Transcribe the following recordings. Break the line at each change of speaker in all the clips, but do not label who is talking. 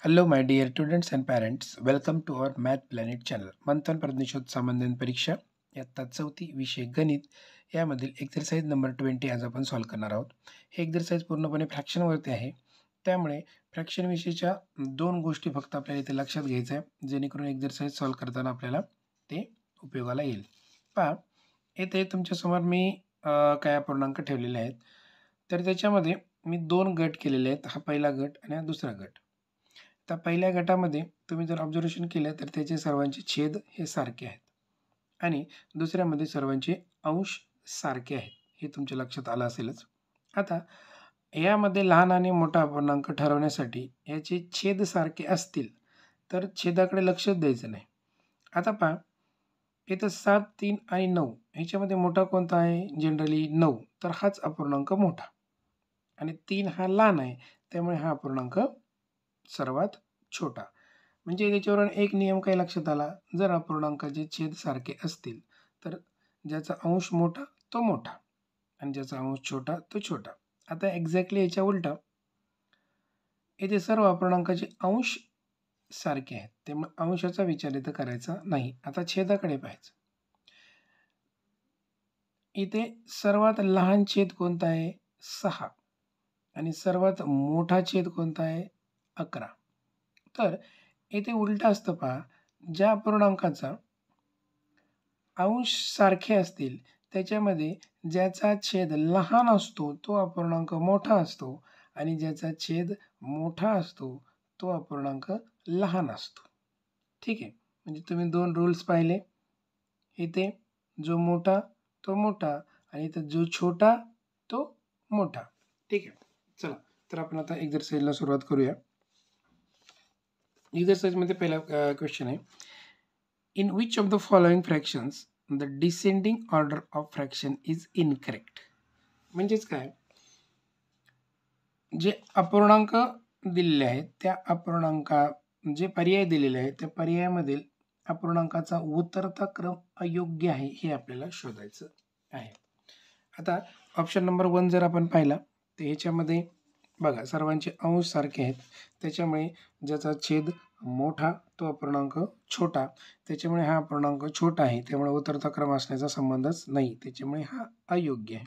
Hello, my dear students and parents. Welcome to our Math Planet channel. मंथन प्रज्ञशोध सामान्य परीक्षा इयत्ता 4 विषय गणित यामधील एक्सरसाइज नंबर 20 आज आपण सॉल्व्ह करणार आहोत. हे एक्सरसाइज पूर्णपणे फ्रॅक्शनवरती आहे. त्यामुळे फ्रॅक्शन विषयीच्या दोन गोष्टी फक्त आपल्याला इथे लक्षात घ्यायच्या आहे, जेणेकरून एक्सरसाइज सॉल्व्ह करताना आपल्याला ते उपयोगाला येईल. पहा, येथे तुमच्यासमोर मी काही अपूर्णांक ठेवलेले आहेत. तर त्याच्यामध्ये मी 2 गट केलेले आहेत. हा पहिला गट आणि हा दुसरा गट. तर पहिल्या गटामध्ये तुम्ही जर ऑब्झर्वेशन केलं तर त्याचे सर्वांचे छेद हे सारखे आहेत आणि दुसऱ्यामध्ये सर्वांचे अंश सारखे आहेत. हे तुमच्या लक्षात आलं असेलच. आता यामध्ये लहान आणि मोठा अपूर्णांक ठरवण्यासाठी याचे छेद सारखे असतील तर छेदाकडे लक्षच द्यायचं नाही. आता पहा, इथं 7, 3 आणि 9 ह्याच्यामध्ये मोठा कोणता आहे? जनरली 9, तर हाच अपूर्णांक मोठा आणि 3 हा लहान आहे, त्यामुळे हा अपूर्णांक सर्वात छोटा. म्हणजे त्याच्यावरून एक नियम काय लक्षात आला, जर अपूर्णांकाचे छेद सारखे असतील तर ज्याचा अंश मोठा तो मोठा आणि ज्याचा अंश छोटा तो छोटा. आता एक्झॅक्टली याच्या उलटा इथे सर्व अपूर्णांकाचे अंश सारखे आहेत, त्यामुळे अंशाचा विचार इथं करायचा नाही. आता छेदाकडे पाहायचं. इथे सर्वात लहान छेद कोणता आहे? 6 आणि सर्वात मोठा छेद कोणता आहे? 11. तर इथे उलटं असतं पहा, ज्या अपूर्णांकाचा अंश सारखे असतील त्याच्यामध्ये ज्याचा छेद लहान असतो तो अपूर्णांक मोठा असतो आणि ज्याचा छेद मोठा असतो तो अपूर्णांक लहान असतो. ठीक आहे, म्हणजे तुम्ही 2 रूल्स पाहिले. इथे जो मोठा तो मोठा आणि इथं जो छोटा तो मोठा. ठीक आहे, चला तर आपण आता एक्सरसाइजला सुरुवात करूया. एक्सरसाइजमध्ये पहिला क्वेश्चन आहे, in which of the following fractions the descending order of fraction is incorrect. म्हणजेच काय, जे अपूर्णांक दिलेले आहेत त्या अपूर्णांका जे पर्याय दिलेले आहेत त्या पर्यायामधील अपूर्णांकाचा उतरता क्रम अयोग्य आहे हे आपल्याला शोधायचं आहे. आता ऑप्शन नंबर 1 जर आपण पाहिला तर ह्याच्यामध्ये बघा सर्वांचे अंश सारखे आहेत, त्याच्यामुळे ज्याचा छेद मोठा तो अपूर्णांक छोटा, त्याच्यामुळे हा अपूर्णांक छोटा आहे, त्यामुळे उतरता क्रम असण्याचा संबंधच नाही, त्याच्यामुळे हा अयोग्य आहे.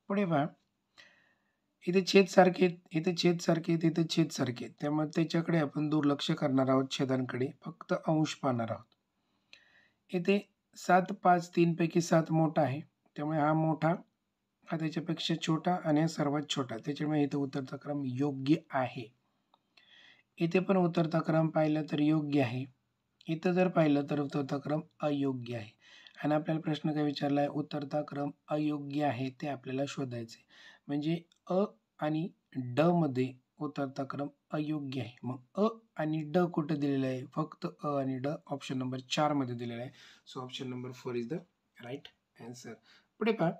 पुढे पहा, इथे छेद सारखे आहेत, इथे छेद सारखे आहेत, इथे छेद सारखे आहेत, त्यामुळे त्याच्याकडे आपण दुर्लक्ष करणार आहोत. छेदांकडे फक्त अंश पाहणार आहोत. इथे 7, 5, 3 पैकी 7 मोठा आहे, त्यामुळे हा मोठा हा त्याच्यापेक्षा छोटा आणि हा सर्वात छोटा, त्याच्यामुळे इथे उतरता क्रम योग्य आहे. इथे पण उतरता क्रम पाहिलं तर योग्य आहे, इथं जर पाहिलं तर उतरता क्रम अयोग्य आहे. आणि आपल्याला प्रश्न काय विचारला आहे? उतरता क्रम अयोग्य आहे ते आपल्याला शोधायचे. म्हणजे अ आणि ड मध्ये उतरता क्रम अयोग्य आहे. मग अ आणि ड कुठे दिलेलं आहे? फक्त अ आणि ड ऑप्शन नंबर 4 मध्ये दिलेला आहे. So option number 4 is the right answer. पुढे पहा,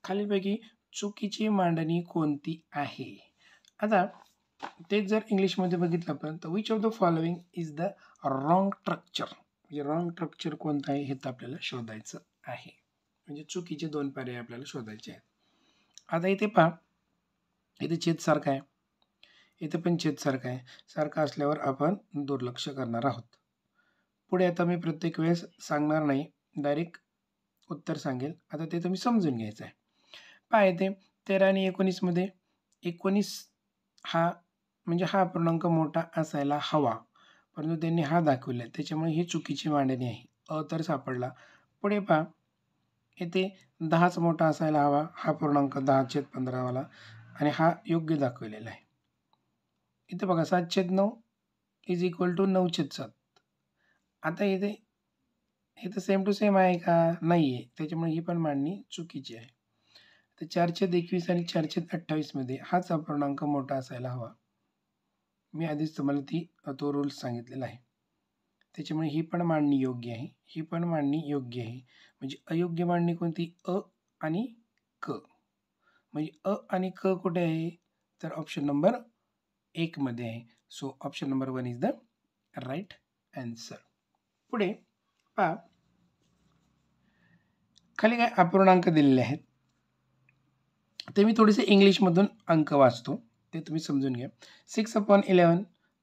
खालीलपैकी चुकीची मांडणी कोणती आहे? आता तेच जर इंग्लिशमध्ये बघितलं आपण तर which of the following is the wrong structure. म्हणजे रॉंग स्ट्रक्चर कोणतं आहे हे तर आपल्याला शोधायचं आहे. म्हणजे चुकीचे 2 पर्याय आपल्याला शोधायचे आहेत. आता इथे पहा, इथे छेद सारखा आहे, इथे पण छेद सारखा आहे. सारखा असल्यावर आपण दुर्लक्ष करणार आहोत. पुढे आता मी प्रत्येक वेळेस सांगणार नाही, डायरेक्ट उत्तर सांगेल. आता ते तुम्ही समजून घ्यायचं आहे. पहा, इथे 13 आणि 19 मध्ये 19 हा म्हणजे हा अपूर्णांक मोठा असायला हवा, परंतु त्यांनी हा दाखवला, त्याच्यामुळे ही चुकीची मांडणी आहे. अ तर सापडला. पुढे पहा, इथे 10च मोठा असायला हवा, हा पूर्णांक 10/15 वाला आणि हा योग्य दाखवलेला आहे. इथे बघा 7/9 इज इक्वल टू 9/7. आता इथे सेम टू सेम आहे का? नाही आहे, त्याच्यामुळे ही पण मांडणी चुकीची आहे. तर 4/21 आणि 4/28 मध्ये हाच अपूर्णांक मोठा असायला हवा. मी आधीच तुम्हाला तो रूल्स सांगितलेला आहे, त्याच्यामुळे ही पण मांडणी योग्य आहे, ही पण मांडणी योग्य आहे. म्हणजे अयोग्य मांडणी कोणती? अ आणि क. म्हणजे अ आणि क कुठे आहे? तर ऑप्शन नंबर 1 मध्ये आहे. So option number 1 is the right answer. पुढे पहा, खाली काय अपूर्णांक दिलेले आहेत ते मी थोडेसे इंग्लिशमधून अंक वाचतो, ते तुम्ही समजून घ्या. 6/11,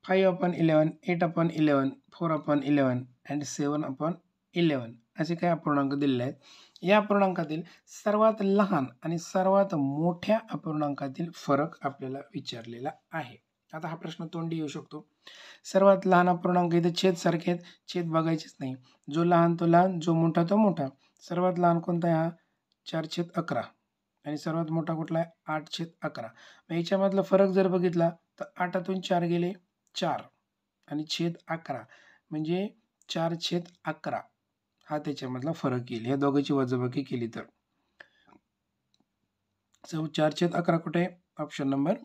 5/11, 8/11, 4/11 अँड 7/11 असे काही अपूर्णांक दिलेले आहेत. या अपूर्णांकातील सर्वात लहान आणि सर्वात मोठ्या अपूर्णांकातील फरक आपल्याला विचारलेला आहे. आता हा प्रश्न तोंडी येऊ शकतो. सर्वात लहान अपूर्णांक इथे छेद सारखे आहेत, छेद बघायचेच नाही. जो लहान तो लहान, जो मोठा तो मोठा. सर्वात लहान कोणता आहे हा? 4/11 आणि सर्वात मोठा कुठला आहे? 8/11. मग याच्यामधला फरक जर बघितला तर 8तून 4 गेले 4 आणि छेद 11 म्हणजे 4/11 हा त्याच्यामधला फरक येईल. या दोघांची वजाबाकी केली तर 4/11 कुठे आहे? ऑप्शन नंबर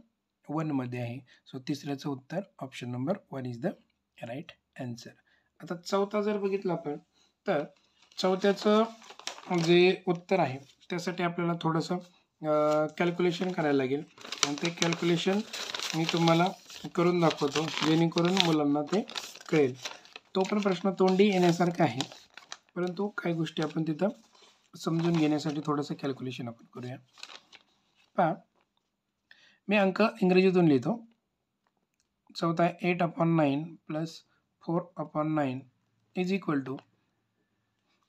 1 मध्ये आहे. सो तिसऱ्याचं उत्तर option number 1 is the right answer. आता चौथा जर बघितला आपण तर चौथ्याचं जे उत्तर आहे त्यासाठी आपल्याला थोडंसं कॅल्क्युलेशन करायला लागेल आणि ते कॅल्क्युलेशन मी तुम्हाला करून दाखवतो जेणेकरून मुलांना ते कळेल. तो पण प्रश्न तोंडी येण्यासारखा आहे, परंतु काही गोष्टी आपण तिथं समजून घेण्यासाठी थोडंसं कॅल्क्युलेशन आपण करूया. पहा, मी अंक इंग्रजीतून लिहितो. चौथा आहे 8/9 plus 4/9 is equal to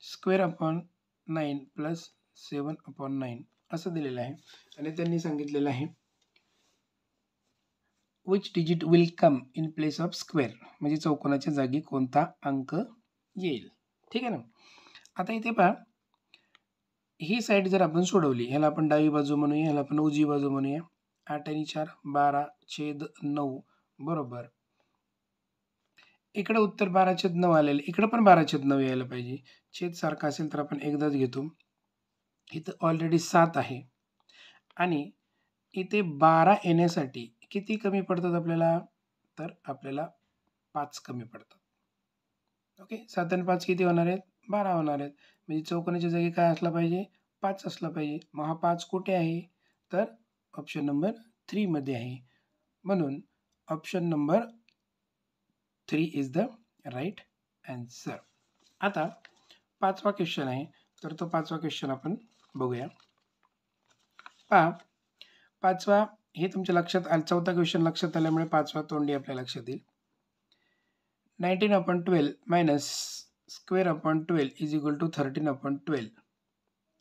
square upon 9 plus 7/9 असं दिलेलं आहे आणि त्यांनी सांगितलेलं आहे which digit will come in place of square, म्हणजे चौकोनाच्या जागी कोणता अंक येईल. ठीक आहे ना. आता इथे पहा, ही साईड जर आपण सोडवली, ह्याला आपण डावी बाजू म्हणूया, ह्याला आपण उजवी बाजू म्हणूया. 8 आणि 4 12/9 बरोबर. इकडे उत्तर 12/9 आलेलं, इकडे पण 12/9 यायला पाहिजे. छेद सारखा असेल तर आपण एकदाच घेतो. इथं ऑलरेडी 7 आहे आणि इथे 12 येण्यासाठी किती कमी पडतात आपल्याला? तर आपल्याला 5 कमी पडतात. ओके, 7 आणि 5 किती होणार आहेत? 12 होणार आहेत. म्हणजे चौकोनाच्या जागी काय असला पाहिजे? 5 असला पाहिजे. मग हा 5 कुठे आहे? तर ऑप्शन नंबर 3 मध्ये आहे. म्हणून option number 3 is the right answer. आता 5वा क्वेश्चन आहे, तर तो 5वा क्वेश्चन आपण बघूया. पहा, 5वा हे तुमच्या लक्षात आलं, 4था क्वेश्चन लक्षात आल्यामुळे 5वा तोंडी आपल्या लक्षात येईल. 19/12 minus square upon 12 is equal to 13/12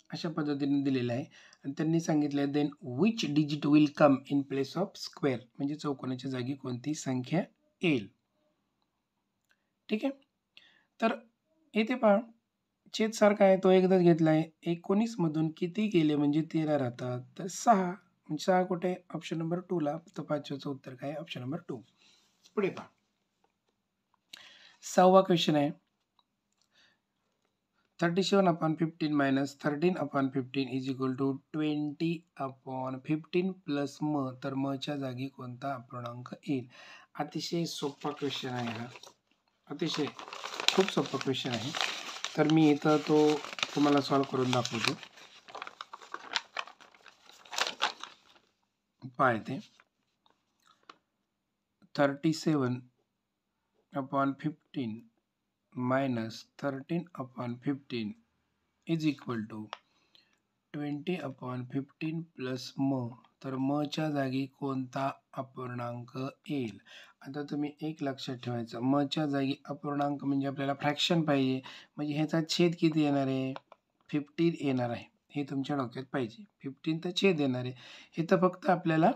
अशा पद्धतीने दिलेलं आहे आणि त्यांनी सांगितलं आहे then which digit will come in place of square, म्हणजे चौकोनाच्या जागी कोणती संख्या येईल. ठीक आहे. तर इथे पहा, छेद सारखा आहे, तो एकदाच घेतला आहे. 19 मधून किती गेले म्हणजे 13 राहतात? तर 6. म्हणजे 6 कुठे? ऑप्शन नंबर 2 ला. तर 5व्याचं उत्तर काय? Option number 2. पुढे पहा, 6वा क्वेश्चन आहे. 37/15 minus 13/15 is equal to 20/15 plus म, तर म च्या जागी कोणता अपूर्णांक येईल? अतिशय सोपा क्वेश्चन आहे हा, अतिशय खूप सोपा क्वेश्चन आहे. तर मी इथं तो तुम्हाला सॉल्व करून दाखवतो. पाहते 37/15 minus 13/15 is equal to 20/15 plus म, तर म च्या जागी कोणता अपूर्णांक येईल? आता तुम्ही एक लक्षात ठेवायचं, म च्या जागी अपूर्णांक म्हणजे आपल्याला फ्रॅक्शन पाहिजे, म्हणजे ह्याचा छेद किती येणार आहे? 15 येणार आहे. हे तुमच्या डोक्यात पाहिजे. 15 तर छेद येणार आहे. हे तर फक्त आपल्याला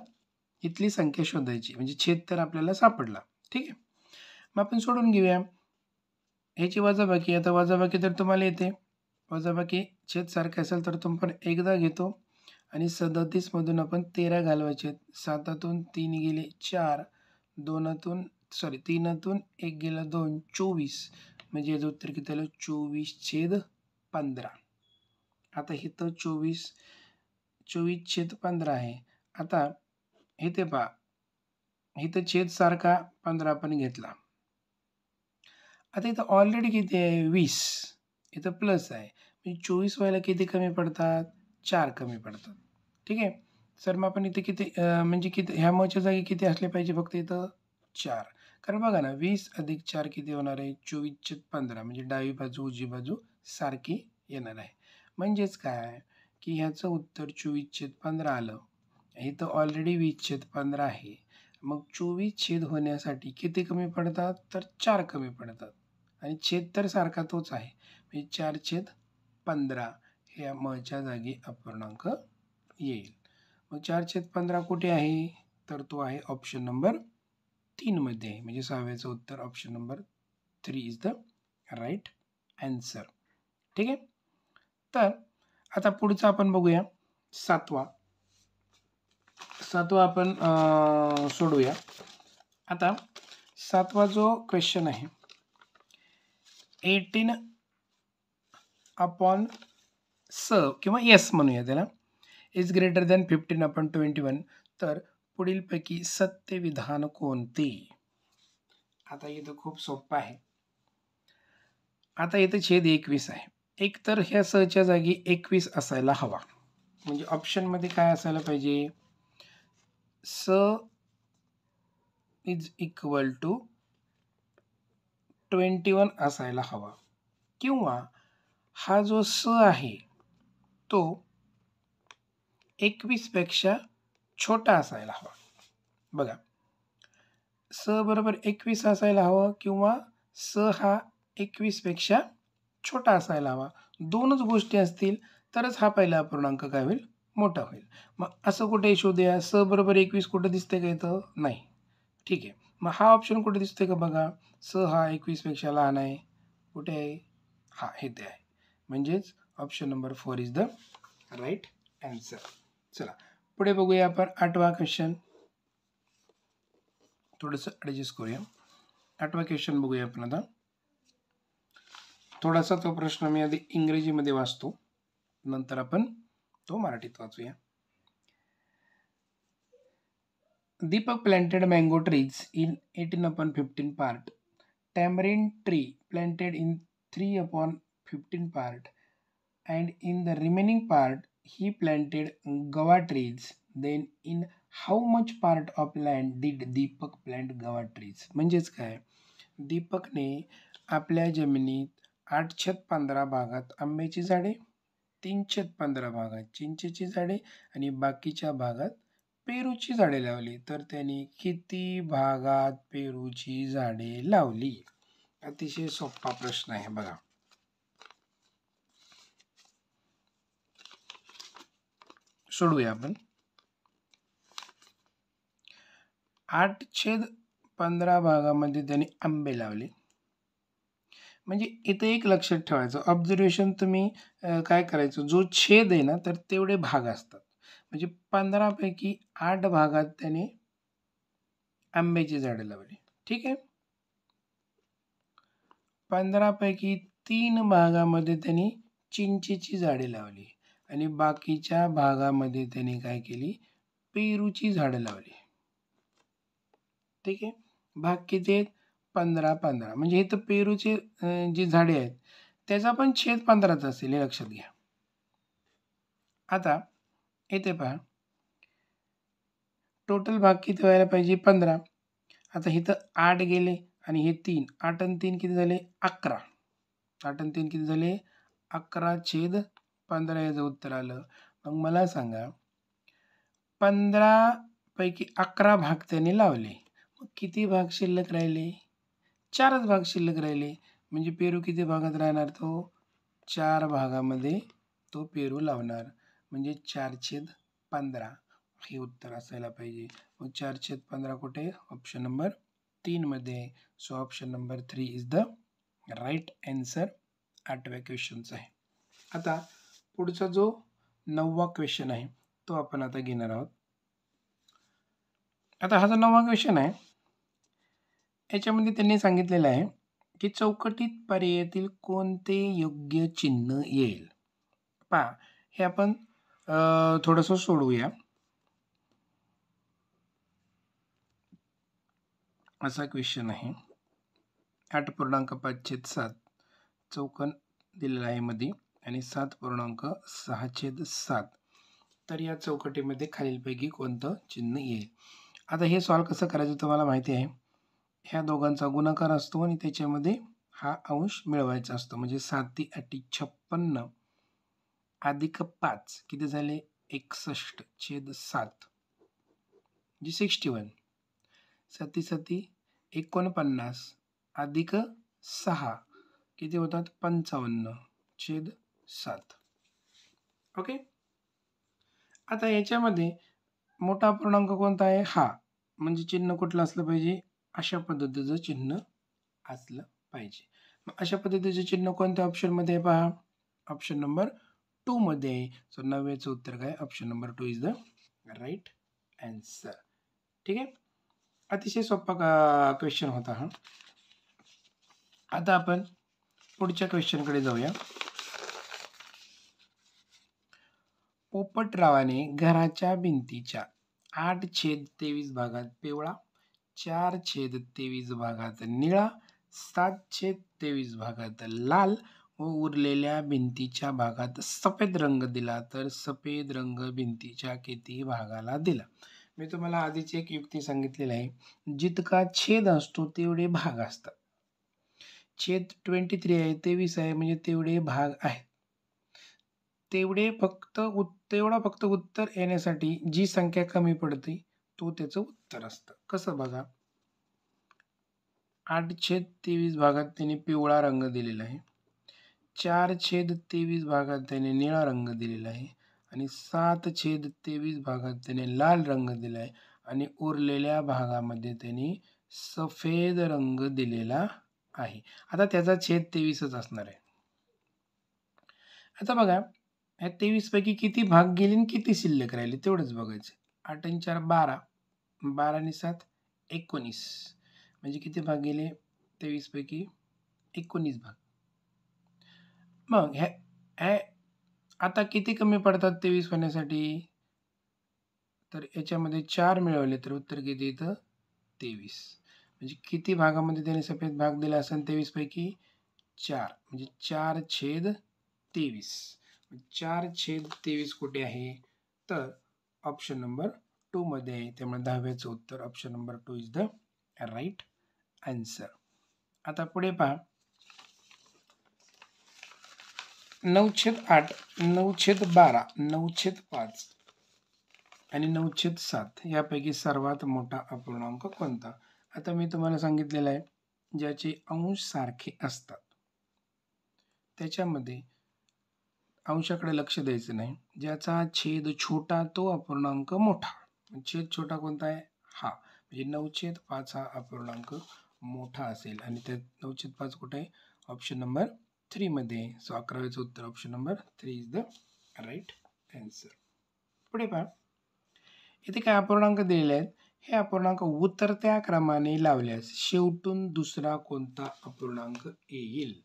इथली संख्या शोधायची, म्हणजे छेद तर आपल्याला सापडला. ठीक आहे. मग आपण सोडून घेऊया. ह्याची वजाबाकी, आता वजाबाकी तर तुम्हाला येते. वजाबाकी छेद सारखे असेल तर तुम्ही पण एकदा घेतो आणि 37 मधून आपण 13 घालवायचे. 7तून 3 गेले 4, 3तून 1 गेला 2, 24, म्हणजे याचं उत्तर किती आलं? 24/15. आता इथं 24/15 आहे. आता इथे पहा, इथं छेद सारखा 15 आपण घेतला. आता इथं ऑलरेडी किती आहे? 20. इथं प्लस आहे, म्हणजे 24 व्हायला किती कमी पडतात? 4 कमी पडतात. ठीक आहे. सर मग आपण इथे किती म्हणजे किती ह्या मच्या जागी किती असले पाहिजे? फक्त इथं 4. कारण बघा ना, 20 अधिक 4 किती होणार आहे? 24/15, म्हणजे डावी बाजू उजवी बाजू सारखी येणार आहे. म्हणजेच काय की ह्याचं उत्तर 24/15 आलं. इथं ऑलरेडी 20/15 आहे मग 24 छेद होण्यासाठी किती कमी पडतात तर 4 कमी पडतात आणि छेद तर सारखा तोच आहे म्हणजे 4/15 हे मच्या जागी अपूर्णांक येईल. मग 4/15 कुठे आहे तर तो आहे ऑप्शन नंबर 3 मध्ये आहे म्हणजे 6व्याचं उत्तर option number 3 is the right answer. ठीक आहे. तर आता पुढचं आपण बघूया सातवा आपण सोडूया. आता सातवा जो क्वेश्चन आहे 18/s किंवा एस म्हणूया त्याला इज ग्रेटर दॅन 15/21 तर पुढीलपैकी सत्य विधान कोणते. आता इथं खूप सोपं आहे. आता इथं छेद 21 आहे. एक तर ह्या सच्या जागी 21 असायला हवा म्हणजे ऑप्शनमध्ये काय असायला पाहिजे स इज इक्वल टू 21 असायला हवा किंवा हा जो स आहे तो 21 पेक्षा छोटा असायला हवा. बघा स बरोबर 21 असायला हवं किंवा स हा 21 पेक्षा छोटा असायला हवा. दोनच गोष्टी असतील तरच हा पहिला अपूर्णांक काय होईल मोठा होईल. मग असं कुठे शोधूया स बरोबर 21 कुठं दिसते का इथं नाही. ठीक आहे. मग हा ऑप्शन कुठे दिसतोय का बघा स हा 21 पेक्षा लहान आहे कुठे आहे हा इथे आहे म्हणजेच option number 4 is the right answer. चला पुढे बघूया आपण 8वा क्वेश्चन. थोडंसं ॲडजस्ट करूया. 8वा क्वेश्चन बघूया आपण आता. थोडासा तो प्रश्न मी आधी इंग्रजीमध्ये वाचतो नंतर आपण तो मराठीत वाचूया. Deepak planted mango trees in 18/15 part. Tamarind tree planted in 3/15 part. And in the remaining part, he planted guava trees. Then in how much part of land did Deepak plant guava trees? म्हणजेच काय दीपकने आपल्या जमिनीत 8/15 भागात आंब्याची झाडे 3/15 भागात चिंचेची झाडे आणि बाकीच्या भागात पेरूची झाडे लावली. तर त्यांनी किती भागात पेरूची झाडे लावली. अतिशय सोपा प्रश्न आहे बघा. सोडूया आपण. 8/15 भागामध्ये त्यांनी आंबे लावले. म्हणजे इथे एक लक्षात ठेवायचं ऑब्झर्वेशन तुम्ही काय करायचं जो छेद आहे ना तर तेवढे भाग असतात म्हणजे 15 पैकी 8 भागात त्याने आंब्याची झाडे लावली. ठीक आहे. 15 पैकी 3 भागामध्ये त्यांनी चिंचेची झाडे लावली आणि बाकीच्या भागामध्ये त्यांनी काय केली पेरूची झाडे लावली. ठीक आहे. भाग किती आहेत 15 म्हणजे इथं पेरूचे जी झाडे आहेत त्याचा पण छेद 15च असेल हे लक्षात घ्या. आता येथे पहा टोटल भाग किती व्हायला पाहिजे 15. आता इथं 8 गेले आणि हे 3 8 आणि 3 किती झाले 11. 8 आणि 3 किती झाले 11/15 याचं उत्तर आलं. मग मला सांगा 15 पैकी 11 भाग त्याने लावले मग किती भाग शिल्लक राहिले 4च भाग शिल्लक राहिले म्हणजे पेरू किती भागात राहणार तो 4 भागामध्ये तो पेरू लावणार म्हणजे 4/15 हे उत्तर असायला पाहिजे. मग 4/15 कुठे ऑप्शन नंबर 3 मध्ये. So option number 3 is the right answer 8व्या क्वेश्चनचा आहे. आता पुढचा जो 9वा क्वेश्चन आहे तो आपण आता घेणार आहोत. आता हा जो 9वा क्वेश्चन आहे याच्यामध्ये त्यांनी सांगितलेलं आहे की चौकटीत पर्यायातील कोणते योग्य चिन्ह येईल. पहा हे आपण थोडंसं सोडवूया. असा क्वेश्चन आहे 8.5/7 चौकन दिलेला आहे मध्ये आणि 7.6/7 तर या चौकटीमध्ये खालीलपैकी कोणतं चिन्ह येईल. आता हे सॉल्व कसं करायचं तुम्हाला माहिती आहे. ह्या दोघांचा गुणाकार असतो आणि त्याच्यामध्ये हा अंश मिळवायचा असतो म्हणजे 7×8=56 अधिक 5 किती झाले 61/7 म्हणजे 61 सती सती 49 अधिक 6 किती होतात 55/7. ओके. आता याच्यामध्ये मोठा अपूर्णांक कोणता आहे हा, म्हणजे चिन्ह कुठलं असलं पाहिजे, अशा पद्धतीचं चिन्ह असलं पाहिजे. मग अशा पद्धतीचे चिन्ह कोणत्या ऑप्शनमध्ये आहे पहा, ऑप्शन नंबर 2 मध्ये आहे. सो 90चं उत्तर काय, option number 2 is the right answer. ठीक आहे. अतिशय सोपा क्वेश्चन होता हा. आता आपण पुढच्या क्वेश्चनकडे जाऊया. पोपटरावाने घराच्या भिंतीच्या 8/23 भागात पिवळा, 4/23 भागात निळा, 7/23 भागात लाल व उरलेल्या भिंतीच्या भागात सफेद रंग दिला, तर सफेद रंग भिंतीच्या किती भागाला दिला. मी तुम्हाला आधीच एक युक्ती सांगितलेली आहे, जितका छेद असतो तेवढे भाग असतात. छेद 23 आहे, 23 आहे, म्हणजे तेवढे भाग आहेत. तेवढा फक्त उत्तर येण्यासाठी जी संख्या कमी पडते तो त्याचं उत्तर असतं. कसं बघा, 8/23 भागात त्याने पिवळा रंग दिलेला आहे, 4/23 भागात त्याने निळा रंग दिलेला आहे आणि 7/23 भागात त्याने लाल रंग दिला आहे आणि उरलेल्या भागामध्ये त्याने सफेद रंग दिलेला आहे. आता त्याचा छेद 23च असणार आहे. आता बघा, ह्या 23 पैकी किती भाग गेले आणि किती शिल्लक राहिले तेवढंच बघायचं. 8 आणि 4 12, 12 आणि 7 19, म्हणजे किती भाग गेले 23 पैकी 19 भाग. मग ह्या आता किती कमी पडतात 23 होण्यासाठी, तर याच्यामध्ये 4 मिळवले तर उत्तर किती येतं 23. म्हणजे किती भागामध्ये त्याने सफेद भाग दिला असेल 23 पैकी 4, म्हणजे 4/23. 4/23 कुठे आहे, तर ऑप्शन नंबर 2 मध्ये आहे. त्यामुळे 10वेचं उत्तर option number 2 is the right answer. आता पुढे पहा, 9/8, 9/12, 9/5 आणि 9/7 यापैकी सर्वात मोठा अपूर्णांक कोणता. आता मी तुम्हाला सांगितलेलं आहे, ज्याचे अंश सारखे असतात त्याच्यामध्ये अंशाकडे लक्ष द्यायचं नाही. ज्याचा छेद छोटा तो अपूर्णांक मोठा. छेद छोटा कोणता आहे हा, म्हणजे 9/5 हा अपूर्णांक मोठा असेल आणि त्या 9/5 कुठे आहे, ऑप्शन नंबर 3 मध्ये. सो 11वेचं उत्तर option number 3 is the right answer. पुढे पहा, इथे काय अपूर्णांक दिलेले आहेत. हे अपूर्णांक उतरत्या क्रमाने लावल्यास शेवटून दुसरा कोणता अपूर्णांक येईल.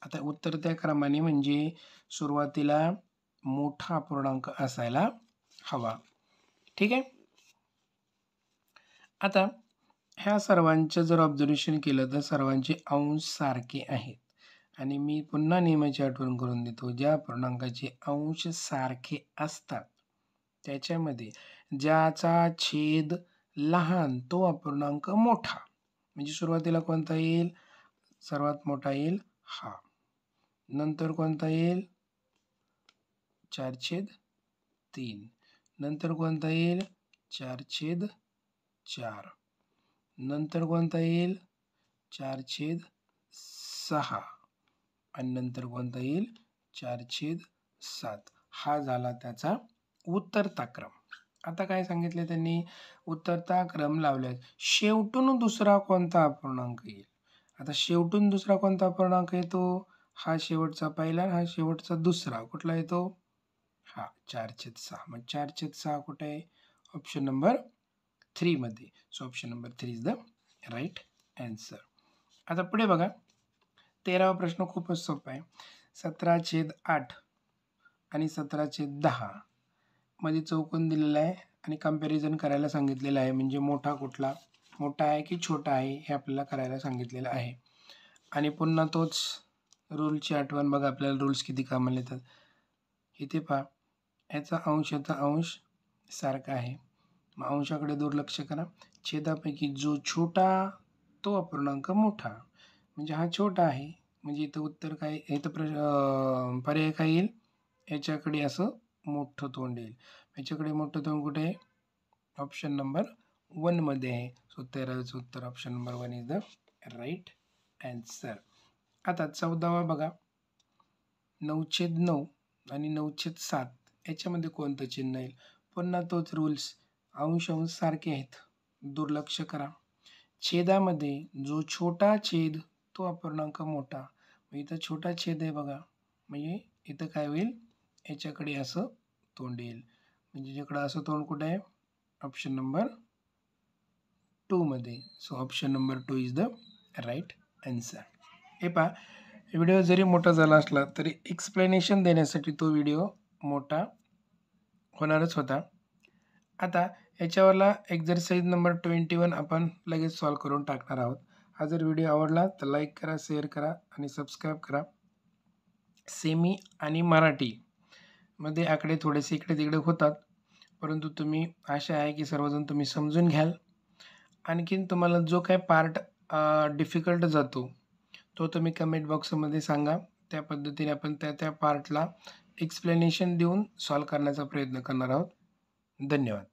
आता उतरत्या क्रमाने म्हणजे सुरुवातीला मोठा अपूर्णांक असायला हवा. ठीक आहे. आता ह्या सर्वांचं जर ऑब्झर्वेशन केलं तर सर्वांचे अंश सारखे आहेत आणि मी पुन्हा नियमाची आठवण करून देतो, ज्या अपूर्णांकाचे अंश सारखे असतात त्याच्यामध्ये ज्याचा छेद लहान तो अपूर्णांक मोठा. म्हणजे सुरुवातीला कोणता येईल, सर्वात मोठा येईल हा, नंतर कोणता येईल 4/3, नंतर कोणता येईल 4/4, नंतर कोणता येईल 4/6 आणि नंतर कोणता येईल 4/7. हा झाला त्याचा उतरता क्रम. आता काय सांगितले त्यांनी, उतरता क्रम लावल्यास शेवटून दुसरा कोणता अपूर्णांक येईल. आता शेवटून दुसरा कोणता अपूर्णांक येतो, हा शेवटचा पहिला, हा शेवटचा दुसरा, कुठला येतो हा 4/6. मग 4/6 कुठे आहे, ऑप्शन नंबर 3 मध्ये. So option number 3 is the right answer. आता पुढे बघा, 13वा प्रश्न खूपच सोपा आहे. 17/8 आणि 17/10 मध्ये चौकोन दिलेला आहे आणि कंपॅरिझन करायला सांगितलेलं आहे. म्हणजे मोठा कुठला, मोठा आहे की छोटा आहे हे आपल्याला करायला सांगितलेलं आहे. आणि पुन्हा तोच रूलची आठवण बघा, आपल्याला रूल्स किती कामाला येतात. इथे पहा, याचा अंश सारखा आहे, मग अंशाकडे दुर्लक्ष करा. छेदापैकी जो छोटा तो अपूर्णांक मोठा, म्हणजे हा छोटा आहे, म्हणजे इथं उत्तर काय, इथं पर्याय काय येईल, याच्याकडे असं मोठं तोंड येईल. याच्याकडे मोठं तोंड कुठे आहे, ऑप्शन नंबर 1मध्ये आहे. सो 13चं उत्तर option number 1 is the right answer. आता 14वा बघा, 9/9 आणि 9/7 याच्यामध्ये कोणतं चिन्ह येईल? पुन्हा तोच रूल्स, अंश सारखे आहेत, दुर्लक्ष करा. छेदामध्ये जो छोटा छेद तो अपूर्णांक मोठा. इथं छोटा छेद आहे बघा, म्हणजे इथं काय होईल, याच्याकडे असं तोंड येईल. म्हणजे ज्याकडे असं तोंड कुठे आहे? ऑप्शन नंबर 2मध्ये. So option number 2 is the right answer. हे पहा, व्हिडिओ जरी मोठा झाला असला तरी एक्सप्लेनेशन देण्यासाठी तो व्हिडिओ मोठा होणारच होता. आता याच्यावरला एक्झरसाइज नंबर 21 आपण लगेच सॉल्व करून टाकणार आहोत. हा जर व्हिडिओ आवडला तर लाईक करा, शेअर करा आणि सबस्क्राईब करा. सेमी आणि मराठीमध्ये आकडे थोडेसे इकडे तिकडे होतात, परंतु तुम्ही आशा आहे की सर्वजण तुम्ही समजून घ्याल. आणखीन तुम्हाला जो काही पार्ट डिफिकल्ट जातो तो तुम्ही कमेंट बॉक्समध्ये सांगा. त्या पद्धतीने आपण त्या पार्टला एक्सप्लेनेशन देऊन सॉल्व करण्याचा प्रयत्न करणार आहोत. धन्यवाद.